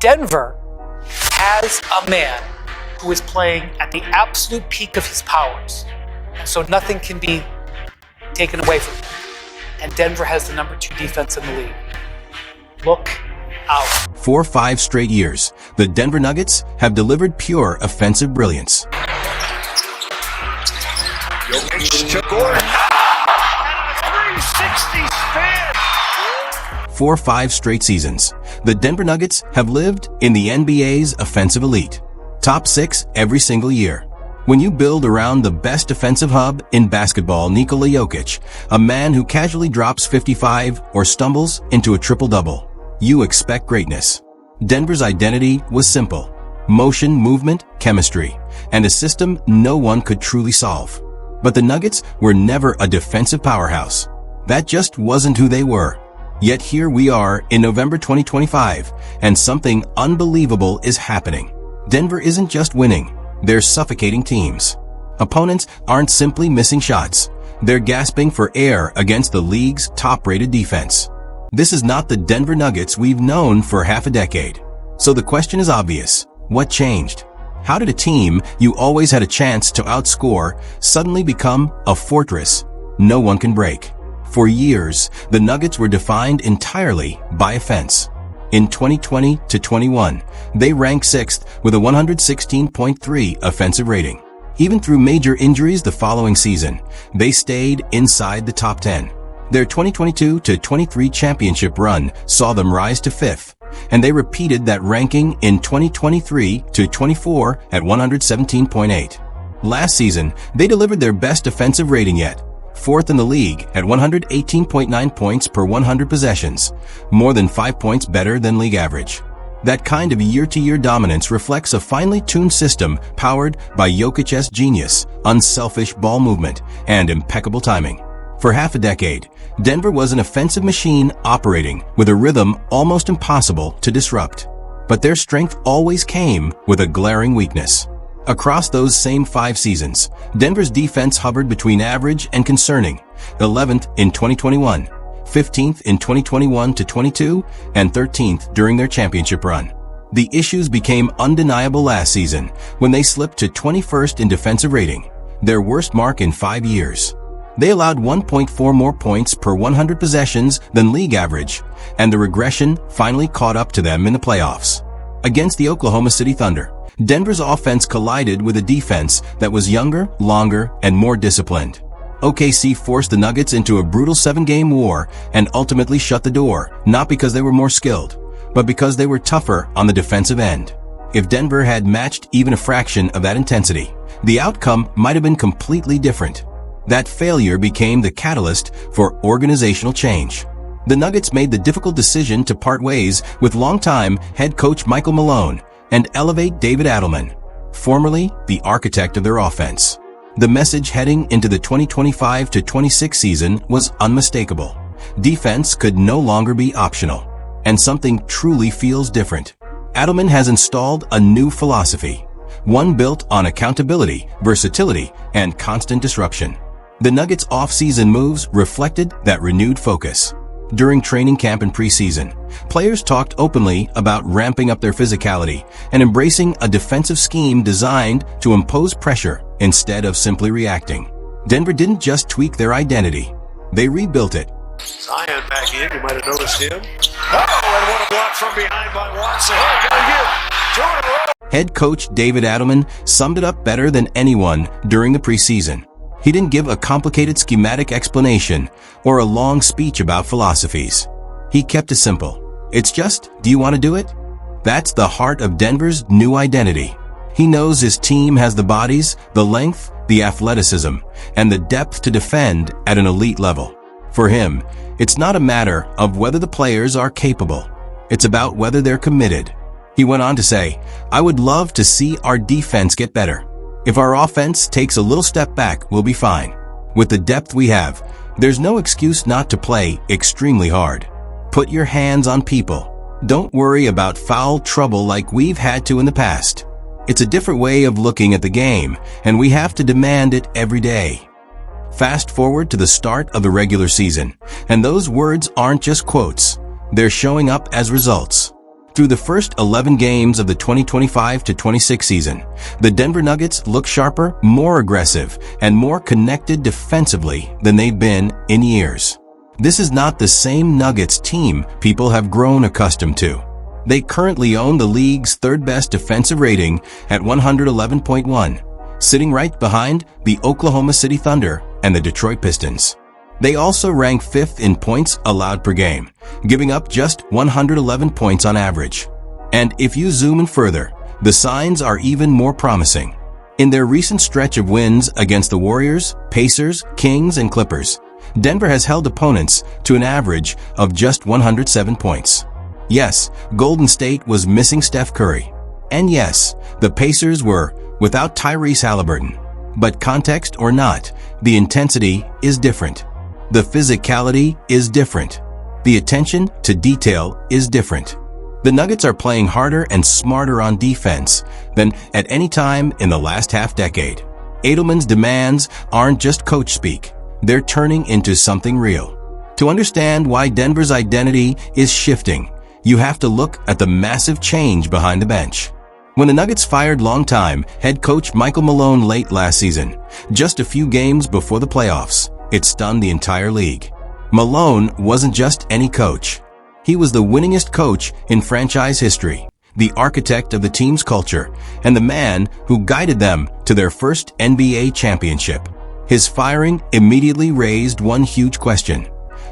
Denver has a man who is playing at the absolute peak of his powers, and so nothing can be taken away from him. And Denver has the number 2 defense in the league. Look out. For 5 straight years, the Denver Nuggets have delivered pure offensive brilliance. Jokic to Gordon. And a 360 spin. For 5 straight seasons, the Denver Nuggets have lived in the NBA's offensive elite. Top 6 every single year. When you build around the best defensive hub in basketball, Nikola Jokic, a man who casually drops 55 or stumbles into a triple-double, you expect greatness. Denver's identity was simple: motion, movement, chemistry, and a system no one could truly solve. But the Nuggets were never a defensive powerhouse. That just wasn't who they were. Yet here we are in November 2025, and something unbelievable is happening. Denver isn't just winning, they're suffocating teams. Opponents aren't simply missing shots, they're gasping for air against the league's top-rated defense. This is not the Denver Nuggets we've known for half a decade. So the question is obvious: what changed? How did a team you always had a chance to outscore suddenly become a fortress no one can break? For years, the Nuggets were defined entirely by offense. In 2020 to 21, they ranked 6th with a 116.3 offensive rating. Even through major injuries the following season, they stayed inside the top 10. Their 2022 to 23 championship run saw them rise to 5th, and they repeated that ranking in 2023 to 24 at 117.8. Last season, they delivered their best offensive rating yet, 4th in the league at 118.9 points per 100 possessions, more than 5 points better than league average. That kind of year-to-year dominance reflects a finely tuned system powered by Jokic's genius, unselfish ball movement, and impeccable timing. For half a decade, Denver was an offensive machine operating with a rhythm almost impossible to disrupt. But their strength always came with a glaring weakness. Across those same 5 seasons, Denver's defense hovered between average and concerning, 11th in 2021, 15th in 2021 to 22, and 13th during their championship run. The issues became undeniable last season when they slipped to 21st in defensive rating, their worst mark in 5 years. They allowed 1.4 more points per 100 possessions than league average, and the regression finally caught up to them in the playoffs. Against the Oklahoma City Thunder, Denver's offense collided with a defense that was younger, longer, and more disciplined. OKC forced the Nuggets into a brutal 7-game war and ultimately shut the door, not because they were more skilled, but because they were tougher on the defensive end. If Denver had matched even a fraction of that intensity, the outcome might have been completely different. That failure became the catalyst for organizational change. The Nuggets made the difficult decision to part ways with longtime head coach Michael Malone and elevate David Adelman, formerly the architect of their offense. The message heading into the 2025-26 season was unmistakable. Defense could no longer be optional, and something truly feels different. Adelman has installed a new philosophy, one built on accountability, versatility, and constant disruption. The Nuggets' off-season moves reflected that renewed focus. During training camp and preseason, players talked openly about ramping up their physicality and embracing a defensive scheme designed to impose pressure instead of simply reacting. Denver didn't just tweak their identity, they rebuilt it. Zion back in, you might have noticed him. And what a block from behind by Watson. Two in a row. Head coach David Adelman summed it up better than anyone during the preseason. He didn't give a complicated schematic explanation or a long speech about philosophies. He kept it simple. It's just, do you want to do it? That's the heart of Denver's new identity. He knows his team has the bodies, the length, the athleticism, and the depth to defend at an elite level. For him, it's not a matter of whether the players are capable. It's about whether they're committed. He went on to say, I would love to see our defense get better. If our offense takes a little step back, we'll be fine. With the depth we have, there's no excuse not to play extremely hard. Put your hands on people. Don't worry about foul trouble like we've had to in the past. It's a different way of looking at the game, and we have to demand it every day. Fast forward to the start of the regular season, and those words aren't just quotes. They're showing up as results. Through the first 11 games of the 2025-26 season, the Denver Nuggets look sharper, more aggressive, and more connected defensively than they've been in years. This is not the same Nuggets team people have grown accustomed to. They currently own the league's third-best defensive rating at 111.1, sitting right behind the Oklahoma City Thunder and the Detroit Pistons. They also rank 5th in points allowed per game, giving up just 111 points on average. And if you zoom in further, the signs are even more promising. In their recent stretch of wins against the Warriors, Pacers, Kings, and Clippers, Denver has held opponents to an average of just 107 points. Yes, Golden State was missing Steph Curry. And yes, the Pacers were without Tyrese Halliburton. But context or not, the intensity is different. The physicality is different. The attention to detail is different. The Nuggets are playing harder and smarter on defense than at any time in the last half-decade. Adelman's demands aren't just coach speak. They're turning into something real. To understand why Denver's identity is shifting, you have to look at the massive change behind the bench. When the Nuggets fired longtime head coach Michael Malone late last season, just a few games before the playoffs, it stunned the entire league. Malone wasn't just any coach. He was the winningest coach in franchise history, the architect of the team's culture, and the man who guided them to their first NBA championship. His firing immediately raised one huge question: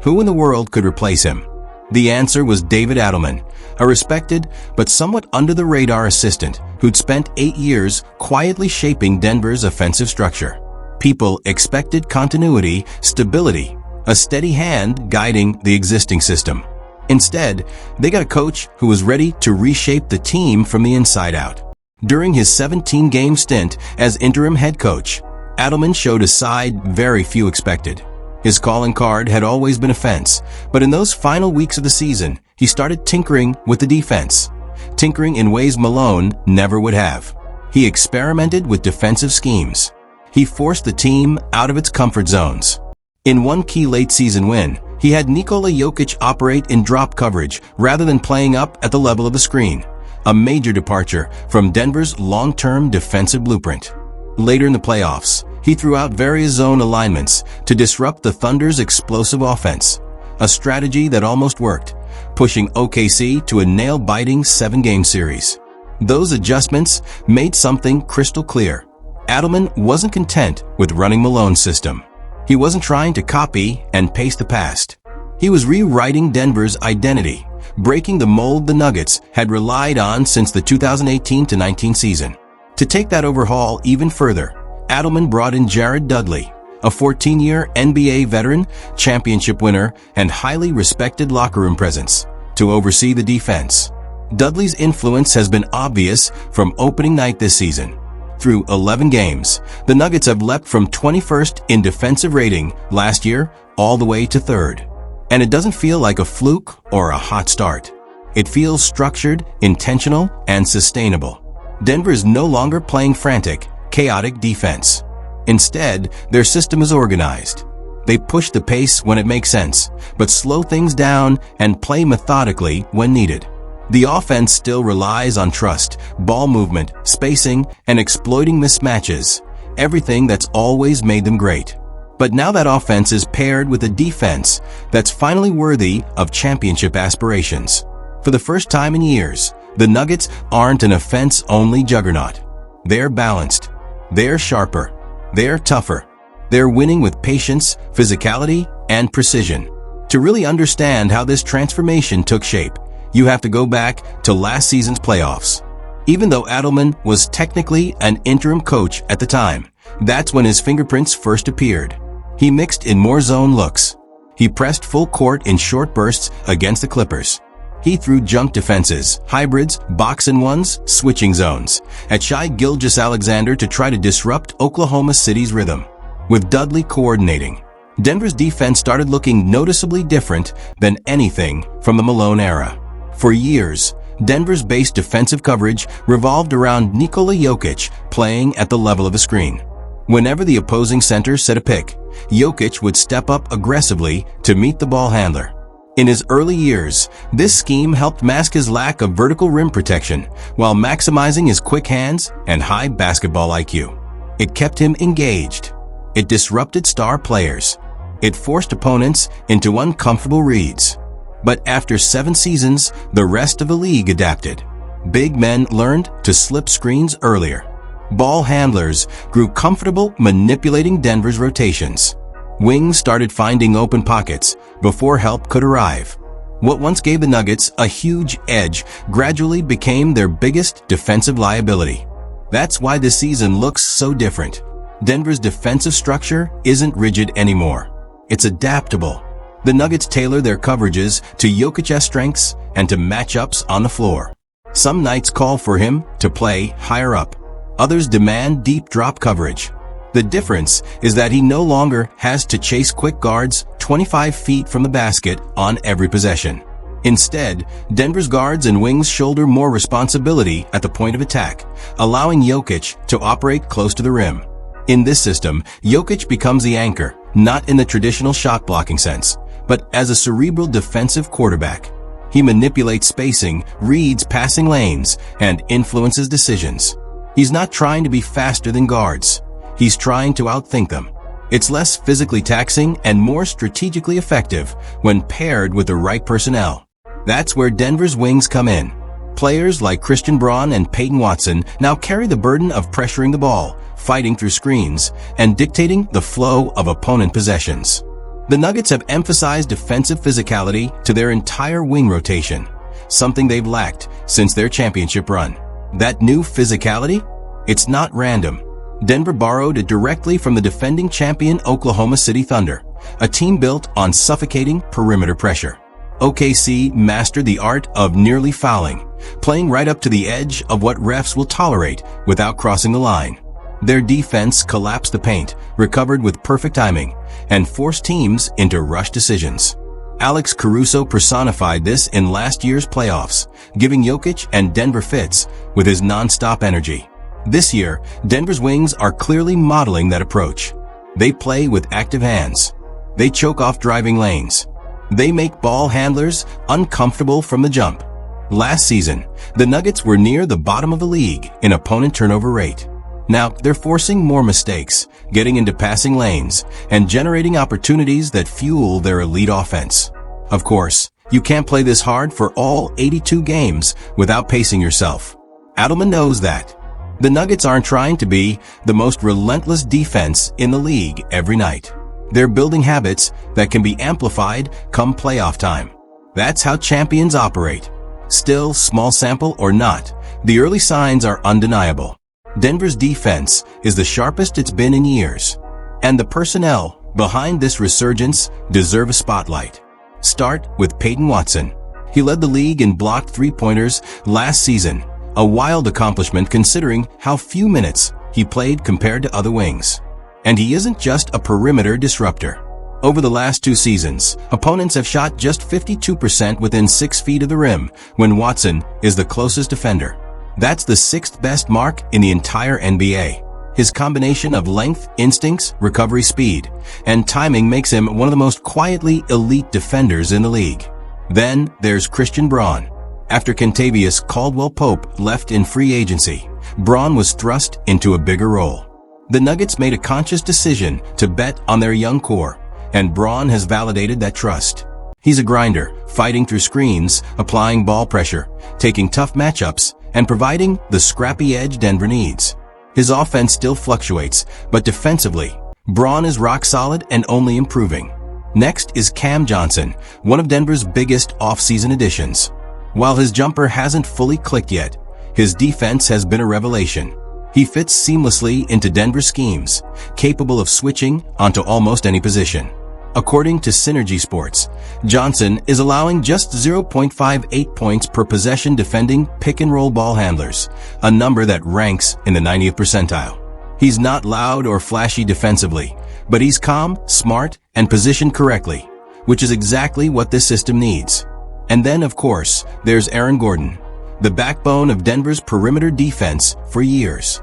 who in the world could replace him? The answer was David Adelman, a respected but somewhat under-the-radar assistant who'd spent 8 years quietly shaping Denver's offensive structure. People expected continuity, stability, a steady hand guiding the existing system. Instead, they got a coach who was ready to reshape the team from the inside out. During his 17-game stint as interim head coach, Adelman showed a side very few expected. His calling card had always been offense, but in those final weeks of the season, he started tinkering with the defense, tinkering in ways Malone never would have. He experimented with defensive schemes. He forced the team out of its comfort zones. In one key late-season win, he had Nikola Jokic operate in drop coverage rather than playing up at the level of the screen, a major departure from Denver's long-term defensive blueprint. Later in the playoffs, he threw out various zone alignments to disrupt the Thunder's explosive offense, a strategy that almost worked, pushing OKC to a nail-biting 7-game series. Those adjustments made something crystal clear. Adelman wasn't content with running Malone's system. He wasn't trying to copy and paste the past. He was rewriting Denver's identity, breaking the mold the Nuggets had relied on since the 2018-19 season. To take that overhaul even further, Adelman brought in Jared Dudley, a 14-year NBA veteran, championship winner, and highly respected locker room presence, to oversee the defense. Dudley's influence has been obvious from opening night this season. Through 11 games, the Nuggets have leapt from 21st in defensive rating last year all the way to 3rd. And it doesn't feel like a fluke or a hot start. It feels structured, intentional, and sustainable. Denver is no longer playing frantic, chaotic defense. Instead, their system is organized. They push the pace when it makes sense, but slow things down and play methodically when needed. The offense still relies on trust, ball movement, spacing, and exploiting mismatches, everything that's always made them great. But now that offense is paired with a defense that's finally worthy of championship aspirations. For the first time in years, the Nuggets aren't an offense-only juggernaut. They're balanced. They're sharper. They're tougher. They're winning with patience, physicality, and precision. To really understand how this transformation took shape, you have to go back to last season's playoffs. Even though Adelman was technically an interim coach at the time, that's when his fingerprints first appeared. He mixed in more zone looks. He pressed full court in short bursts against the Clippers. He threw junk defenses, hybrids, box-and-ones, switching zones at Shai Gilgeous-Alexander to try to disrupt Oklahoma City's rhythm. With Dudley coordinating, Denver's defense started looking noticeably different than anything from the Malone era. For years, Denver's base defensive coverage revolved around Nikola Jokic playing at the level of a screen. Whenever the opposing center set a pick, Jokic would step up aggressively to meet the ball handler. In his early years, this scheme helped mask his lack of vertical rim protection while maximizing his quick hands and high basketball IQ. It kept him engaged. It disrupted star players. It forced opponents into uncomfortable reads. But after 7 seasons, the rest of the league adapted. Big men learned to slip screens earlier. Ball handlers grew comfortable manipulating Denver's rotations. Wings started finding open pockets before help could arrive. What once gave the Nuggets a huge edge gradually became their biggest defensive liability. That's why this season looks so different. Denver's defensive structure isn't rigid anymore. It's adaptable. The Nuggets tailor their coverages to Jokic's strengths and to matchups on the floor. Some nights call for him to play higher up. Others demand deep drop coverage. The difference is that he no longer has to chase quick guards 25 feet from the basket on every possession. Instead, Denver's guards and wings shoulder more responsibility at the point of attack, allowing Jokic to operate close to the rim. In this system, Jokic becomes the anchor, not in the traditional shot blocking sense, but as a cerebral defensive quarterback. He manipulates spacing, reads passing lanes, and influences decisions. He's not trying to be faster than guards. He's trying to outthink them. It's less physically taxing and more strategically effective when paired with the right personnel. That's where Denver's wings come in. Players like Christian Braun and Peyton Watson now carry the burden of pressuring the ball, fighting through screens, and dictating the flow of opponent possessions. The Nuggets have emphasized defensive physicality to their entire wing rotation, something they've lacked since their championship run. That new physicality? It's not random. Denver borrowed it directly from the defending champion Oklahoma City Thunder, a team built on suffocating perimeter pressure. OKC mastered the art of nearly fouling, playing right up to the edge of what refs will tolerate without crossing the line. Their defense collapsed the paint, recovered with perfect timing, and forced teams into rush decisions. Alex Caruso personified this in last year's playoffs, giving Jokic and Denver fits with his non-stop energy. This year, Denver's wings are clearly modeling that approach. They play with active hands. They choke off driving lanes. They make ball handlers uncomfortable from the jump. Last season, the Nuggets were near the bottom of the league in opponent turnover rate. Now, they're forcing more mistakes, getting into passing lanes, and generating opportunities that fuel their elite offense. Of course, you can't play this hard for all 82 games without pacing yourself. Adelman knows that. The Nuggets aren't trying to be the most relentless defense in the league every night. They're building habits that can be amplified come playoff time. That's how champions operate. Still, small sample or not, the early signs are undeniable. Denver's defense is the sharpest it's been in years. And the personnel behind this resurgence deserve a spotlight. Start with Peyton Watson. He led the league in blocked three-pointers last season, a wild accomplishment considering how few minutes he played compared to other wings. And he isn't just a perimeter disruptor. Over the last 2 seasons, opponents have shot just 52% within 6 feet of the rim when Watson is the closest defender. That's the 6th best mark in the entire NBA. His combination of length, instincts, recovery speed, and timing makes him one of the most quietly elite defenders in the league. Then there's Christian Braun. After Kentavious Caldwell-Pope left in free agency, Braun was thrust into a bigger role. The Nuggets made a conscious decision to bet on their young core, and Braun has validated that trust. He's a grinder, fighting through screens, applying ball pressure, taking tough matchups, and providing the scrappy edge Denver needs. His offense still fluctuates, but defensively, Braun is rock solid and only improving. Next is Cam Johnson, one of Denver's biggest off-season additions. While his jumper hasn't fully clicked yet, his defense has been a revelation. He fits seamlessly into Denver's schemes, capable of switching onto almost any position. According to Synergy Sports, Johnson is allowing just 0.58 points per possession defending pick-and-roll ball handlers, a number that ranks in the 90th percentile. He's not loud or flashy defensively, but he's calm, smart, and positioned correctly, which is exactly what this system needs. And then, of course, there's Aaron Gordon, the backbone of Denver's perimeter defense for years.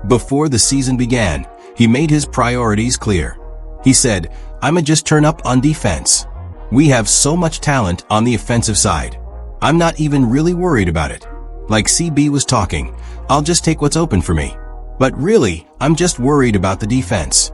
Before the season began, he made his priorities clear. He said, "I'ma just turn up on defense." We have so much talent on the offensive side. I'm not even really worried about it. Like CB was talking, I'll just take what's open for me. But really, I'm just worried about the defense.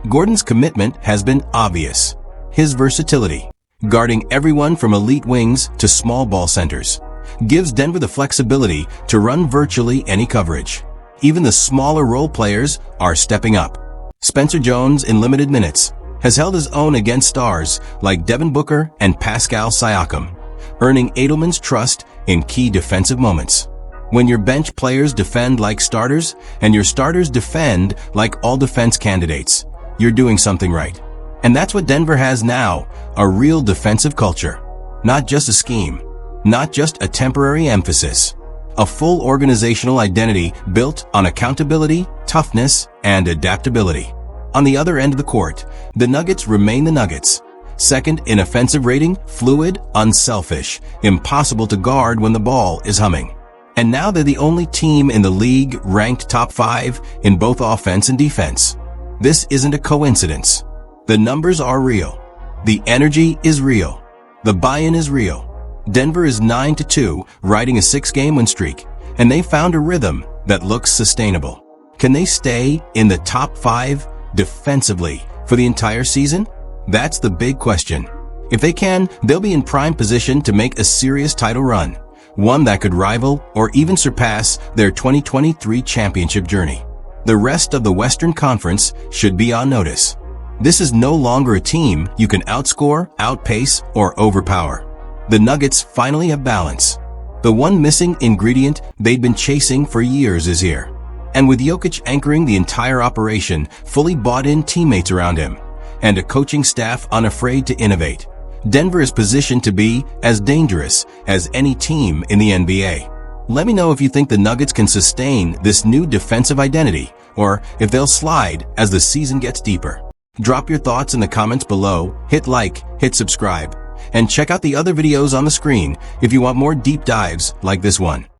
Gordon's commitment has been obvious. His versatility, guarding everyone from elite wings to small ball centers, gives Denver the flexibility to run virtually any coverage. Even the smaller role players are stepping up. Spencer Jones, in limited minutes, has held his own against stars like Devin Booker and Pascal Siakam, earning Adelman's trust in key defensive moments. When your bench players defend like starters and your starters defend like all defense candidates, you're doing something right. And that's what Denver has now, a real defensive culture. Not just a scheme, not just a temporary emphasis. A full organizational identity built on accountability, toughness, and adaptability. On the other end of the court, the Nuggets remain the Nuggets. Second in offensive rating, fluid, unselfish, impossible to guard when the ball is humming. And now they're the only team in the league ranked top 5 in both offense and defense. This isn't a coincidence. The numbers are real. The energy is real. The buy-in is real. Denver is 9-2, riding a 6-game win streak, and they found a rhythm that looks sustainable. Can they stay in the top 5 defensively for the entire season? That's the big question. If they can, they'll be in prime position to make a serious title run, one that could rival or even surpass their 2023 championship journey. The rest of the Western Conference should be on notice. This is no longer a team you can outscore, outpace, or overpower. The Nuggets finally have balance. The one missing ingredient they'd been chasing for years is here. And with Jokic anchoring the entire operation, fully bought-in teammates around him, and a coaching staff unafraid to innovate, Denver is positioned to be as dangerous as any team in the NBA. Let me know if you think the Nuggets can sustain this new defensive identity, or if they'll slide as the season gets deeper. Drop your thoughts in the comments below, hit like, hit subscribe, and check out the other videos on the screen if you want more deep dives like this one.